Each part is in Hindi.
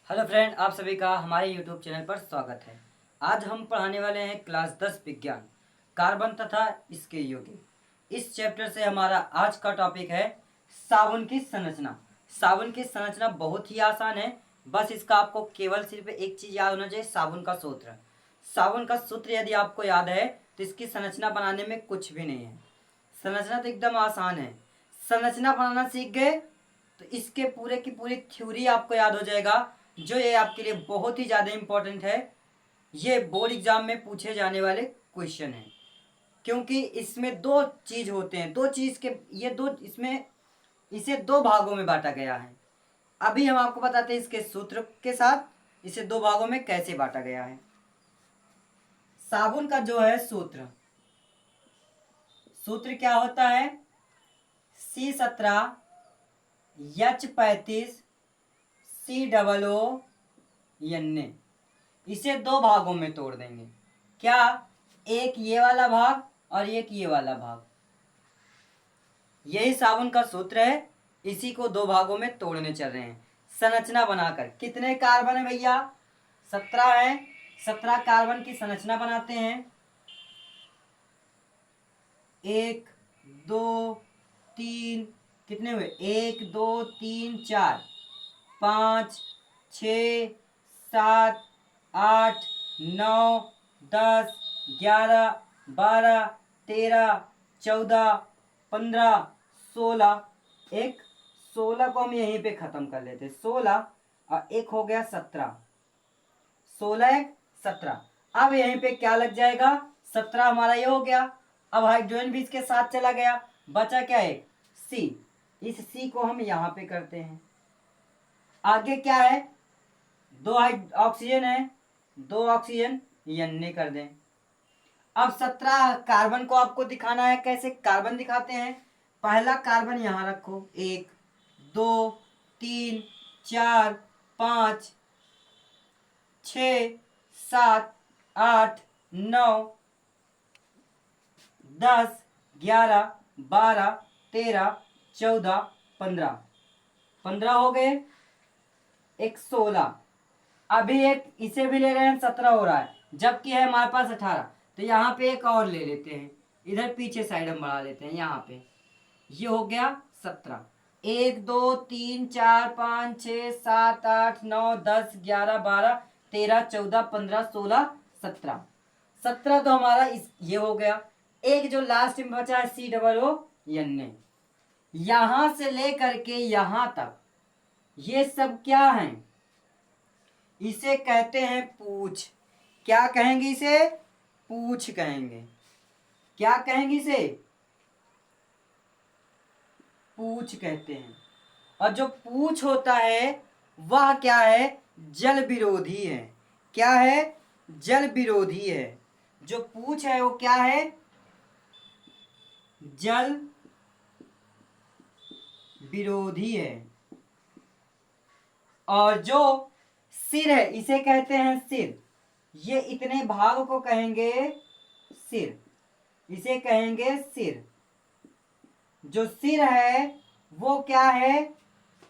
हेलो फ्रेंड, आप सभी का हमारे यूट्यूब चैनल पर स्वागत है। आज हम पढ़ाने वाले हैं क्लास 10 विज्ञान, कार्बन तथा इसके यौगिक। इस चैप्टर से हमारा आज का टॉपिक है साबुन की संरचना। साबुन की संरचना बहुत ही आसान है, बस इसका आपको केवल सिर्फ एक चीज़ याद होना चाहिए, साबुन का सूत्र। साबुन का सूत्र यदि आपको याद है तो इसकी संरचना बनाने में कुछ भी नहीं है। संरचना तो एकदम आसान है। संरचना बनाना सीख गए तो इसके पूरे की पूरी थ्योरी आपको याद हो जाएगा, जो ये आपके लिए बहुत ही ज़्यादा इम्पोर्टेंट है। ये बोर्ड एग्जाम में पूछे जाने वाले क्वेश्चन हैं, क्योंकि इसमें दो चीज होते हैं। दो चीज के ये दो इसमें इसे दो भागों में बांटा गया है। अभी हम आपको बताते हैं इसके सूत्र के साथ इसे दो भागों में कैसे बांटा गया है। साबुन का जो है सूत्र क्या होता है? C17H35 COO। इसे दो भागों में तोड़ देंगे। क्या? एक ये वाला भाग और एक ये वाला भाग। यही साबुन का सूत्र है। इसी को दो भागों में तोड़ने चल रहे हैं संरचना बनाकर। कितने कार्बन है भैया? 17 है। 17 कार्बन की संरचना बनाते हैं। 1 2 3, कितने हुए? 1 2 3 4 5 6 7 8 9 10 11 12 13 14 15 16। एक 16 को हम यहीं पे खत्म कर लेते। 16 और एक हो गया 17। 16 एक 17। अब यहीं पे क्या लग जाएगा? 17 हमारा ये हो गया। अब हाइड्रोजन भी इसके साथ चला गया, बचा क्या? एक सी। इस सी को हम यहाँ पे करते हैं। आगे क्या है? दो ऑक्सीजन है, दो ऑक्सीजन यन्ने कर दें। अब 17 कार्बन को आपको दिखाना है। कैसे कार्बन दिखाते हैं? पहला कार्बन यहां रखो। 1 2 3 4 5 6 7 8 9 10 11 12 13 14 15। 15 हो गए। एक 16। अभी एक इसे भी ले रहे हैं, 17 हो रहा है, जबकि है हमारे पास 18। तो यहाँ पे एक और ले लेते हैं, इधर पीछे साइड हम बढ़ा लेते हैं। यहाँ पे ये हो गया 17। 1 2 3 4 5 6 7 8 9 10 11 12 13 14 15 16 17। 17 तो हमारा ये हो गया। एक जो लास्ट में बचा है COO। यहां से लेकर के यहां तक ये सब क्या है? इसे कहते हैं पूछ। क्या कहेंगे इसे? पूछ कहेंगे। क्या कहेंगे इसे? पूछ कहते हैं। और जो पूछ होता है वह क्या है? जल विरोधी है। क्या है? जल विरोधी है। जो पूछ है वो क्या है? जल विरोधी है। और जो सिर है इसे कहते हैं सिर। ये इतने भाग को कहेंगे सिर। इसे कहेंगे सिर। जो सिर है वो क्या है?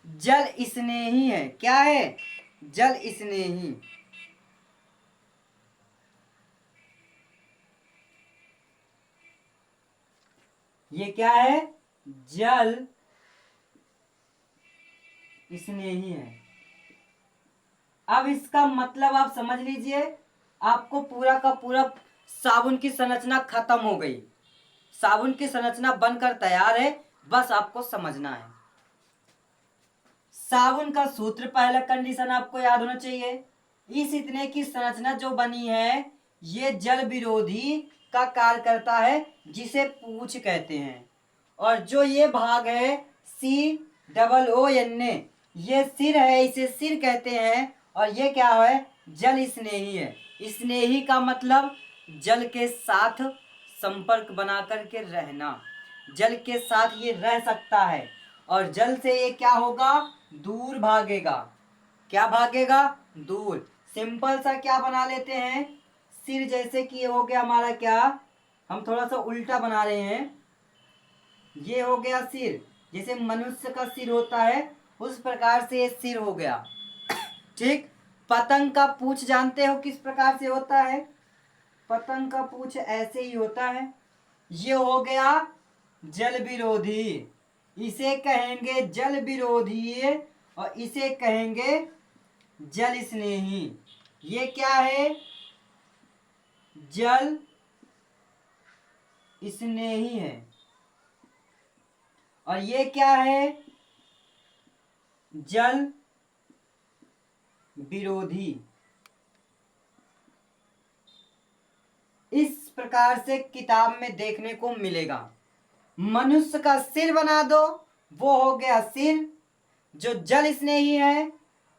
जल स्नेही है। क्या है? जल स्नेही। ये क्या है? जल स्नेही है। अब इसका मतलब आप समझ लीजिए, आपको पूरा का पूरा साबुन की संरचना खत्म हो गई। साबुन की संरचना बनकर तैयार है, बस आपको समझना है। साबुन का सूत्र, पहला कंडीशन आपको याद होना चाहिए। इस इतने की संरचना जो बनी है ये जल विरोधी का कार्य करता है, जिसे पूछ कहते हैं। और जो ये भाग है COO, ये सिर है, इसे सिर कहते हैं। और ये क्या है? जल स्नेही है। स्नेही का मतलब जल के साथ संपर्क बना करके रहना। जल के साथ ये रह सकता है और जल से ये क्या होगा? दूर भागेगा। क्या भागेगा? दूर। सिंपल सा क्या बना लेते हैं? सिर जैसे कि ये हो गया हमारा, क्या हम थोड़ा सा उल्टा बना रहे हैं। ये हो गया सिर, जैसे मनुष्य का सिर होता है उस प्रकार से ये सिर हो गया। ठीक। पतंग का पूंछ जानते हो किस प्रकार से होता है? पतंग का पूंछ ऐसे ही होता है। ये हो गया जल विरोधी, इसे कहेंगे जल विरोधी और इसे कहेंगे जल स्नेही। ये क्या है? जल स्नेही है। और ये क्या है? जल विरोधी। इस प्रकार से किताब में देखने को मिलेगा। मनुष्य का सिर बना दो, वो हो गया सिर जो जल स्नेही है,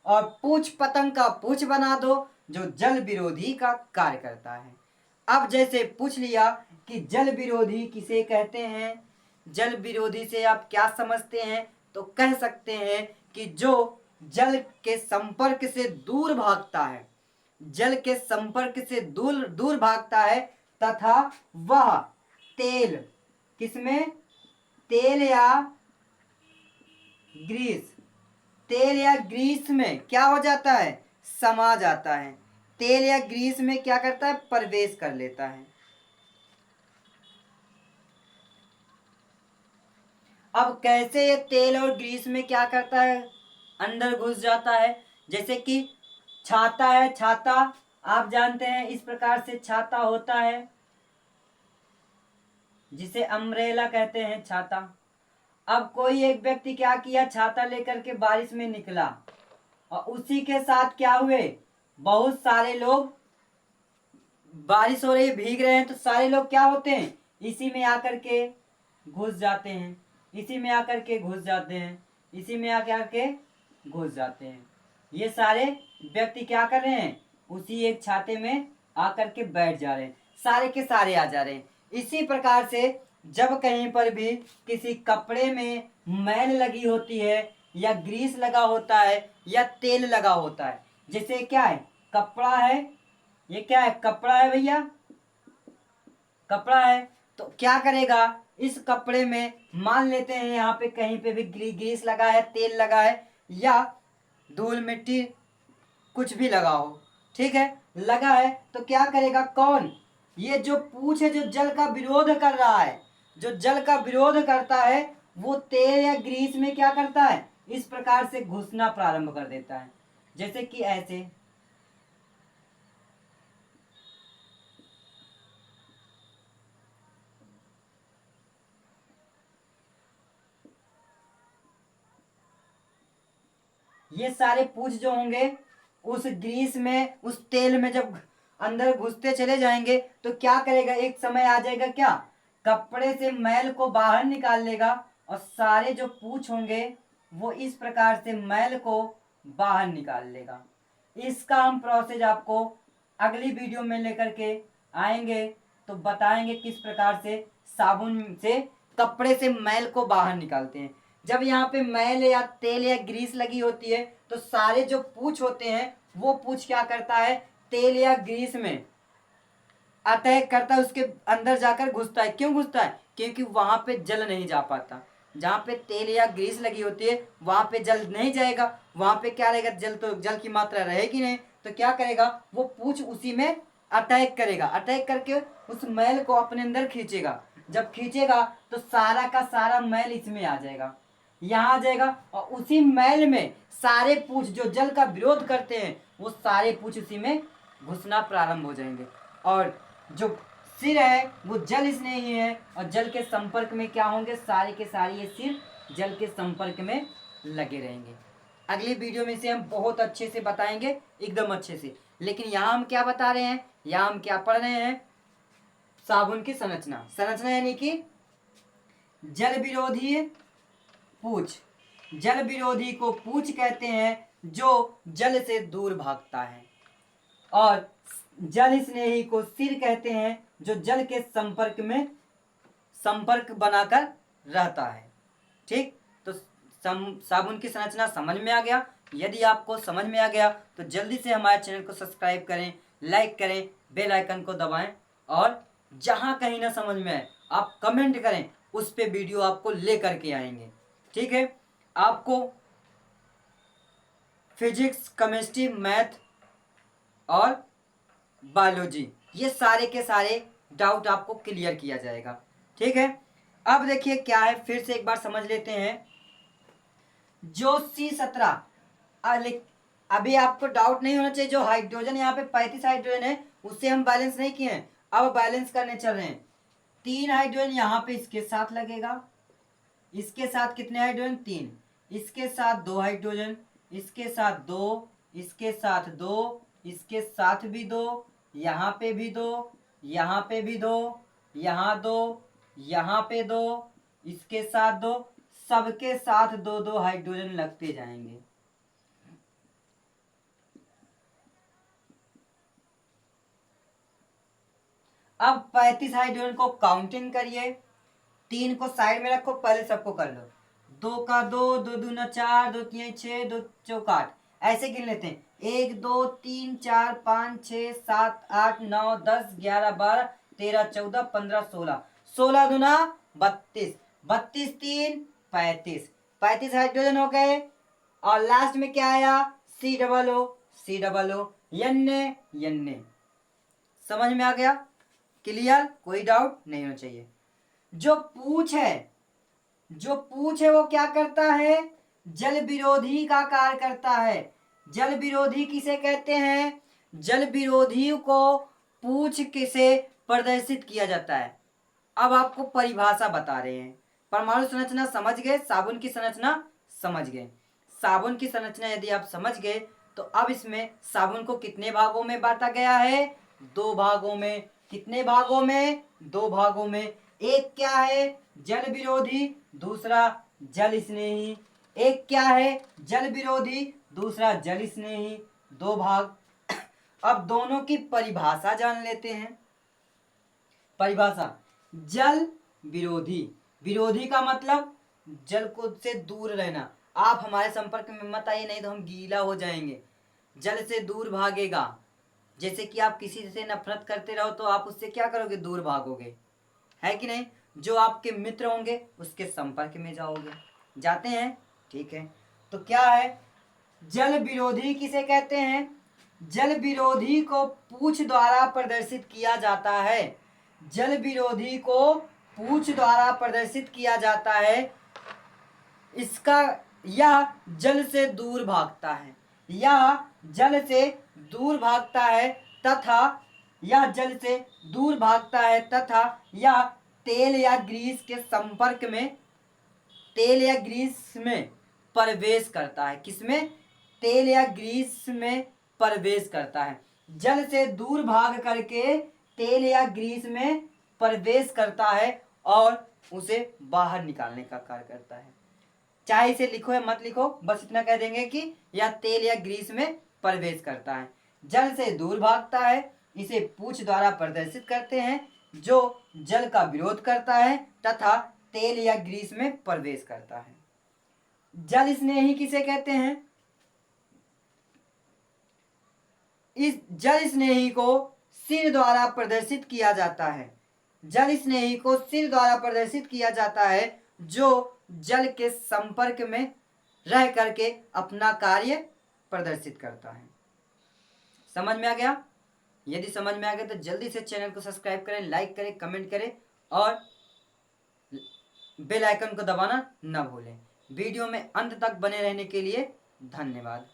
और पूंछ पतंग का पूंछ बना दो जो जल विरोधी का कार्य करता है। अब जैसे पूछ लिया कि जल विरोधी किसे कहते हैं, जल विरोधी से आप क्या समझते हैं, तो कह सकते हैं कि जो जल के संपर्क से दूर भागता है, जल के संपर्क से दूर दूर भागता है, तथा वह तेल, किसमें? तेल या ग्रीस, तेल या ग्रीस में क्या हो जाता है? समा जाता है। तेल या ग्रीस में क्या करता है? प्रवेश कर लेता है। अब कैसे ये तेल और ग्रीस में क्या करता है? अंदर घुस जाता है। जैसे कि छाता है, छाता आप जानते हैं इस प्रकार से छाता होता है, जिसे अम्ब्रेला कहते हैं, छाता। अब कोई एक व्यक्ति क्या किया, छाता लेकर के बारिश में निकला, और उसी के साथ क्या हुए, बहुत सारे लोग, बारिश हो रही है, भीग रहे हैं, तो सारे लोग क्या होते हैं, इसी में आकर के घुस जाते हैं, इसी में आकर के घुस जाते हैं, इसी में आकर के घुस जाते हैं। ये सारे व्यक्ति क्या कर रहे हैं, उसी एक छाते में आकर के बैठ जा रहे हैं, सारे के सारे आ जा रहे हैं। इसी प्रकार से जब कहीं पर भी किसी कपड़े में मैल लगी होती है, या ग्रीस लगा होता है, या तेल लगा होता है, जैसे क्या है, कपड़ा है, ये क्या है, कपड़ा है भैया, कपड़ा है, तो क्या करेगा, इस कपड़े में मान लेते हैं यहाँ पे कहीं पे भी ग्रीस लगा है, तेल लगा है, या धूल मिट्टी कुछ भी लगा हो, ठीक है, लगा है, तो क्या करेगा, कौन, ये जो पूंछ है, जो जल का विरोध कर रहा है, जो जल का विरोध करता है, वो तेल या ग्रीस में क्या करता है, इस प्रकार से घुसना प्रारंभ कर देता है। जैसे कि ऐसे, ये सारे पूंछ जो होंगे उस ग्रीस में, उस तेल में जब अंदर घुसते चले जाएंगे, तो क्या करेगा, एक समय आ जाएगा, क्या, कपड़े से मैल को बाहर निकाल लेगा, और सारे जो पूंछ होंगे वो इस प्रकार से मैल को बाहर निकाल लेगा। इसका हम प्रोसेस आपको अगली वीडियो में लेकर के आएंगे, तो बताएंगे किस प्रकार से साबुन से कपड़े से मैल को बाहर निकालते हैं। जब यहाँ पे मैल या तेल या ग्रीस लगी होती है, तो सारे जो पूंछ होते हैं, वो पूंछ क्या करता है, तेल या ग्रीस में अटैक करता है, उसके अंदर जाकर घुसता है। क्यों घुसता है? क्योंकि वहां पे जल नहीं जा पाता। जहाँ पे तेल या ग्रीस लगी होती है वहां पे जल नहीं जाएगा, वहां पे क्या रहेगा, जल, तो जल की मात्रा रहेगी नहीं, तो क्या करेगा, वो पूंछ उसी में अटैक करेगा, अटैक करके उस मैल को अपने अंदर खींचेगा। जब खींचेगा तो सारा का सारा मैल इसमें आ जाएगा, यहाँ आ जाएगा, और उसी मैल में सारे पूंछ जो जल का विरोध करते हैं, वो सारे पूंछ उसी में घुसना प्रारंभ हो जाएंगे, और जो सिर है वो जल स्नेही है, और जल के संपर्क में क्या होंगे, सारे के सारे ये सिर जल के संपर्क में लगे रहेंगे। अगली वीडियो में इसे हम बहुत अच्छे से बताएंगे, एकदम अच्छे से। लेकिन यहाँ हम क्या बता रहे हैं, यहाँ हम क्या पढ़ रहे हैं, साबुन की संरचना, संरचना यानी कि जल विरोधी पूंछ, जल विरोधी को पूंछ कहते हैं जो जल से दूर भागता है, और जल स्नेही को सिर कहते हैं जो जल के संपर्क में संपर्क बनाकर रहता है। ठीक, तो साबुन की संरचना समझ में आ गया। यदि आपको समझ में आ गया तो जल्दी से हमारे चैनल को सब्सक्राइब करें, लाइक करें, बेल आइकन को दबाएं, और जहां कहीं ना समझ में आए आप कमेंट करें, उस पे वीडियो आपको ले करके आएंगे। ठीक है, आपको फिजिक्स, केमिस्ट्री, मैथ और बायोलॉजी, ये सारे के सारे डाउट आपको क्लियर किया जाएगा। ठीक है, अब देखिए क्या है, फिर से एक बार समझ लेते हैं। जो C17 अभी आपको डाउट नहीं होना चाहिए, जो हाइड्रोजन यहाँ पे 35 हाइड्रोजन है उससे हम बैलेंस नहीं किए हैं, अब बैलेंस करने चल रहे हैं। 3 हाइड्रोजन यहाँ पे इसके साथ लगेगा, इसके साथ कितने हाइड्रोजन 3, इसके साथ 2 हाइड्रोजन, इसके साथ 2, इसके साथ 2, इसके साथ भी 2, यहाँ पे भी 2, यहाँ पे भी 2, यहाँ 2, यहाँ पे 2, इसके साथ 2, सबके साथ 2-2 हाइड्रोजन लगते जाएंगे। अब 35 हाइड्रोजन को काउंटिंग करिए, 3 को साइड में रखो, पहले सबको कर लो। 2 का 2, 2 दूना 4, 2 तीन 6, 2 चौका 8, ऐसे गिन लेते हैं। 1 2 3 4 5 6 7 8 9 10 11 12 13 14 15 16, 16 दूना 32, 32 3 35, 35 हाइड्रोजन हो गए। और लास्ट में क्या आया, C00, C00, यन्ने यन्ने। समझ में आ गया, क्लियर, कोई डाउट नहीं होना चाहिए। जो पूछ है वो क्या करता है, जल विरोधी का कार्य करता है। जल विरोधी किसे कहते हैं, जल विरोधी को पूछ किसे प्रदर्शित किया जाता है। अब आपको परिभाषा बता रहे हैं। परमाणु संरचना समझ गए, साबुन की संरचना समझ गए। साबुन की संरचना यदि आप समझ गए तो अब इसमें साबुन को कितने भागों में बांटा गया है, 2 भागों में। कितने भागों में, 2 भागों में। एक क्या है, जल विरोधी, दूसरा जल स्नेही। एक क्या है, जल विरोधी, दूसरा जल स्नेही, 2 भाग। अब दोनों की परिभाषा जान लेते हैं। परिभाषा, जल विरोधी, विरोधी का मतलब जल को से दूर रहना। आप हमारे संपर्क में मत आइए, नहीं तो हम गीला हो जाएंगे। जल से दूर भागेगा, जैसे कि आप किसी से नफरत करते रहो तो आप उससे क्या करोगे, दूर भागोगे, है कि नहीं। जो आपके मित्र होंगे उसके संपर्क में जाओगे, जाते हैं, ठीक है। तो क्या है, जल विरोधी किसे कहते हैं, जल विरोधी को पूछ द्वारा प्रदर्शित किया जाता है। जल विरोधी को पूछ द्वारा प्रदर्शित किया जाता है। इसका, यह जल से दूर भागता है, यह जल से दूर भागता है तथा यह जल से दूर भागता है तथा यह तेल या ग्रीस के संपर्क में, तेल या ग्रीस में प्रवेश करता है। किसमें, तेल या ग्रीस में प्रवेश करता है। जल से दूर भाग करके तेल या ग्रीस में प्रवेश करता है और उसे बाहर निकालने का कार्य करता है। चाहे इसे लिखो या मत लिखो, बस इतना कह देंगे कि यह तेल या ग्रीस में प्रवेश करता है। जल से दूर भागता है, इसे पूछ द्वारा प्रदर्शित करते हैं, जो जल का विरोध करता है तथा तेल या ग्रीस में प्रवेश करता है। जल स्नेही किसे कहते हैं, इस जल स्नेही को सिर द्वारा प्रदर्शित किया जाता है। जल स्नेही को सिर द्वारा प्रदर्शित किया जाता है, जो जल के संपर्क में रह करके अपना कार्य प्रदर्शित करता है। समझ में आ गया, यदि समझ में आ गया तो जल्दी से चैनल को सब्सक्राइब करें, लाइक करें, कमेंट करें और बेल आइकन को दबाना न भूलें। वीडियो में अंत तक बने रहने के लिए धन्यवाद।